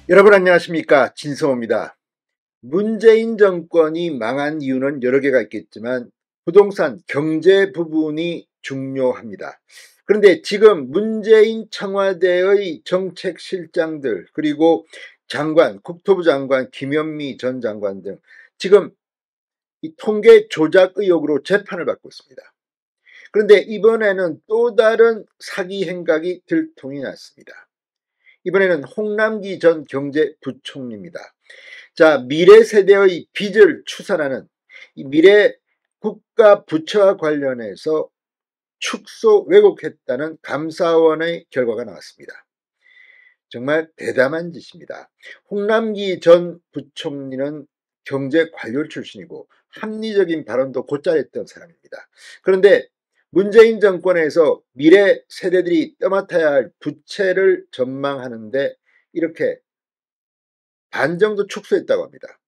여러분 안녕하십니까, 진성호입니다. 문재인 정권이 망한 이유는 여러 개가 있겠지만 부동산 경제 부분이 중요합니다. 그런데 지금 문재인 청와대의 정책실장들, 그리고 장관, 국토부 장관 김현미 전 장관 등 지금 이 통계 조작 의혹으로 재판을 받고 있습니다. 그런데 이번에는 또 다른 사기 행각이 들통이 났습니다. 이번에는 홍남기 전 경제부총리입니다. 자, 미래 세대의 빚을 추산하는 이 미래 국가 부처와 관련해서 축소 왜곡했다는 감사원의 결과가 나왔습니다. 정말 대담한 짓입니다. 홍남기 전 부총리는 경제 관료 출신이고 합리적인 발언도 곧잘 했던 사람입니다. 그런데 문재인 정권에서 미래 세대들이 떠맡아야 할 부채를 전망하는데 이렇게 반 정도 축소했다고 합니다.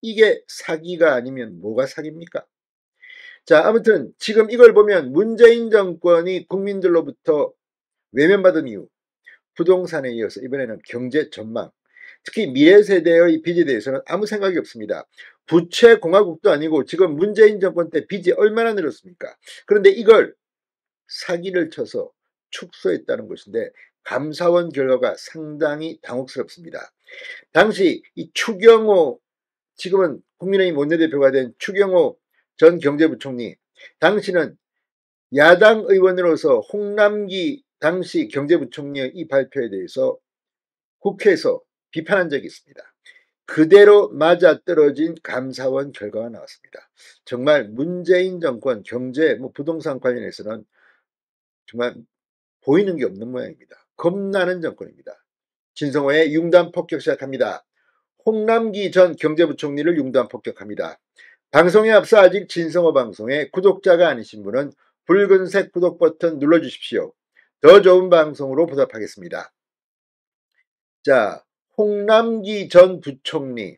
이게 사기가 아니면 뭐가 사기입니까? 자, 아무튼 지금 이걸 보면 문재인 정권이 국민들로부터 외면받은 이유, 부동산에 이어서 이번에는 경제 전망, 특히 미래 세대의 빚에 대해서는 아무 생각이 없습니다. 부채 공화국도 아니고 지금 문재인 정권 때 빚이 얼마나 늘었습니까? 그런데 이걸 사기를 쳐서 축소했다는 것인데 감사원 결과가 상당히 당혹스럽습니다. 당시 이 추경호, 지금은 국민의힘 원내대표가 된 추경호 전 경제부총리, 당시는 야당 의원으로서 홍남기 당시 경제부총리의 이 발표에 대해서 국회에서 비판한 적이 있습니다. 그대로 맞아떨어진 감사원 결과가 나왔습니다. 정말 문재인 정권 경제, 부동산 관련해서는 정말 보이는 게 없는 모양입니다. 겁나는 정권입니다. 진성호의 융단 폭격 시작합니다. 홍남기 전 경제부총리를 융단 폭격합니다. 방송에 앞서 아직 진성호 방송에 구독자가 아니신 분은 붉은색 구독 버튼 눌러주십시오. 더 좋은 방송으로 보답하겠습니다. 자, 홍남기 전 부총리.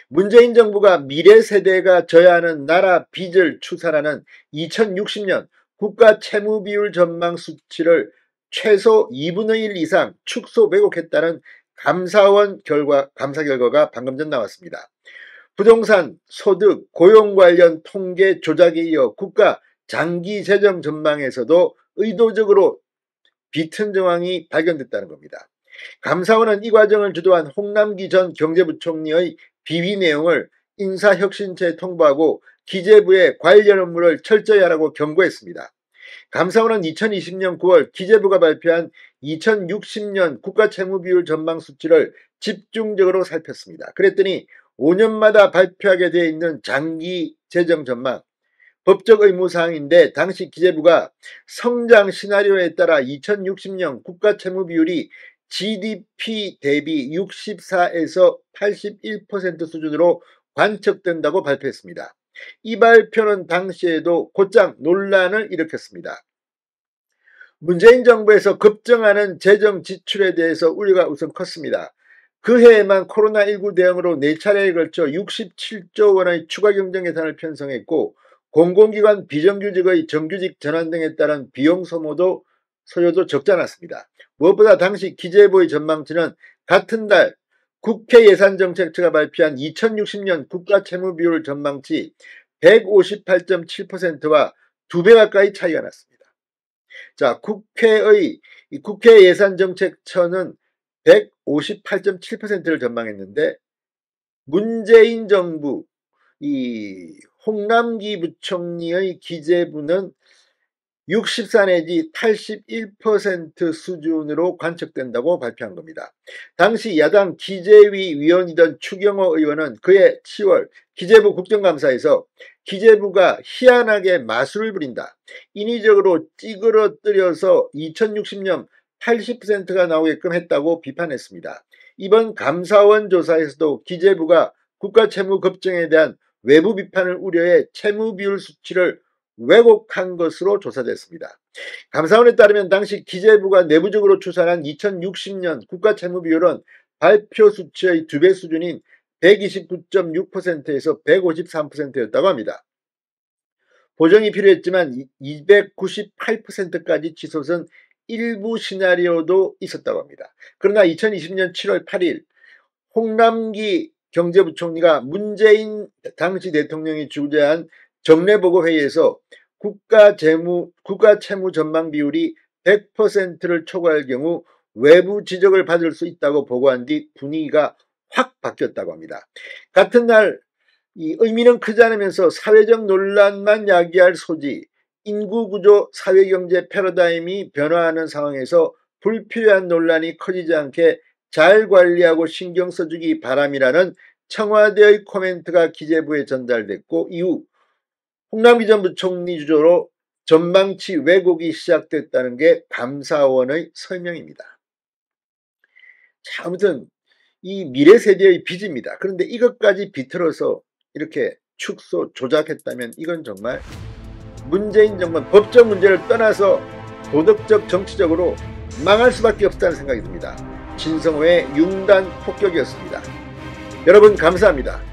문재인 정부가 미래 세대가 져야 하는 나라 빚을 추산하는 2060년 국가 채무 비율 전망 수치를 최소 2분의 1 이상 축소 왜곡했다는 감사원 감사 결과가 방금 전 나왔습니다. 부동산, 소득, 고용 관련 통계 조작에 이어 국가 장기 재정 전망에서도 의도적으로 비튼 정황이 발견됐다는 겁니다. 감사원은 이 과정을 주도한 홍남기 전 경제부총리의 비위 내용을 인사혁신처에 통보하고 기재부에 관련 업무를 철저히 하라고 경고했습니다. 감사원은 2020년 9월 기재부가 발표한 2060년 국가채무비율 전망 수치를 집중적으로 살폈습니다. 그랬더니 5년마다 발표하게 되어 있는 장기 재정 전망, 법적 의무사항인데 당시 기재부가 성장 시나리오에 따라 2060년 국가채무비율이 GDP 대비 64에서 81% 수준으로 관측된다고 발표했습니다. 이 발표는 당시에도 곧장 논란을 일으켰습니다. 문재인 정부에서 급증하는 재정 지출에 대해서 우려가 우선 컸습니다. 그 해에만 코로나19 대응으로 4차례에 걸쳐 67조 원의 추가 경정 예산을 편성했고 공공기관 비정규직의 정규직 전환 등에 따른 비용 소요도 적지 않았습니다. 무엇보다 당시 기재부의 전망치는 같은 달 국회 예산정책처가 발표한 2060년 국가채무비율 전망치 158.7%와 2배 가까이 차이가 났습니다. 자, 국회 예산정책처는 158.7%를 전망했는데 문재인 정부 이 홍남기 부총리의 기재부는 64 내지 81% 수준으로 관측된다고 발표한 겁니다. 당시 야당 기재위 위원이던 추경호 의원은 그해 10월 기재부 국정감사에서 기재부가 희한하게 마술을 부린다, 인위적으로 찌그러뜨려서 2060년 80%가 나오게끔 했다고 비판했습니다. 이번 감사원 조사에서도 기재부가 국가채무 급증에 대한 외부 비판을 우려해 채무비율 수치를 왜곡한 것으로 조사됐습니다. 감사원에 따르면 당시 기재부가 내부적으로 추산한 2060년 국가채무비율은 발표 수치의 2배 수준인 129.6%에서 153%였다고 합니다. 보정이 필요했지만 298%까지 치솟은 일부 시나리오도 있었다고 합니다. 그러나 2020년 7월 8일 홍남기 경제부총리가 문재인 당시 대통령이 주재한 정례보고회의에서 국가 채무 전망 비율이 100%를 초과할 경우 외부 지적을 받을 수 있다고 보고한 뒤 분위기가 확 바뀌었다고 합니다. 같은 날 이 의미는 크지 않으면서 사회적 논란만 야기할 소지, 인구구조 사회경제 패러다임이 변화하는 상황에서 불필요한 논란이 커지지 않게 잘 관리하고 신경 써주기 바람이라는 청와대의 코멘트가 기재부에 전달됐고, 이후 홍남기 전 부총리 주조로 전망치 왜곡이 시작됐다는 게 감사원의 설명입니다. 자, 아무튼 이 미래 세대의 빚입니다. 그런데 이것까지 비틀어서 이렇게 축소 조작했다면 이건 정말 문재인 정권 법적 문제를 떠나서 도덕적 정치적으로 망할 수밖에 없다는 생각이 듭니다. 진성호의 융단 폭격이었습니다. 여러분 감사합니다.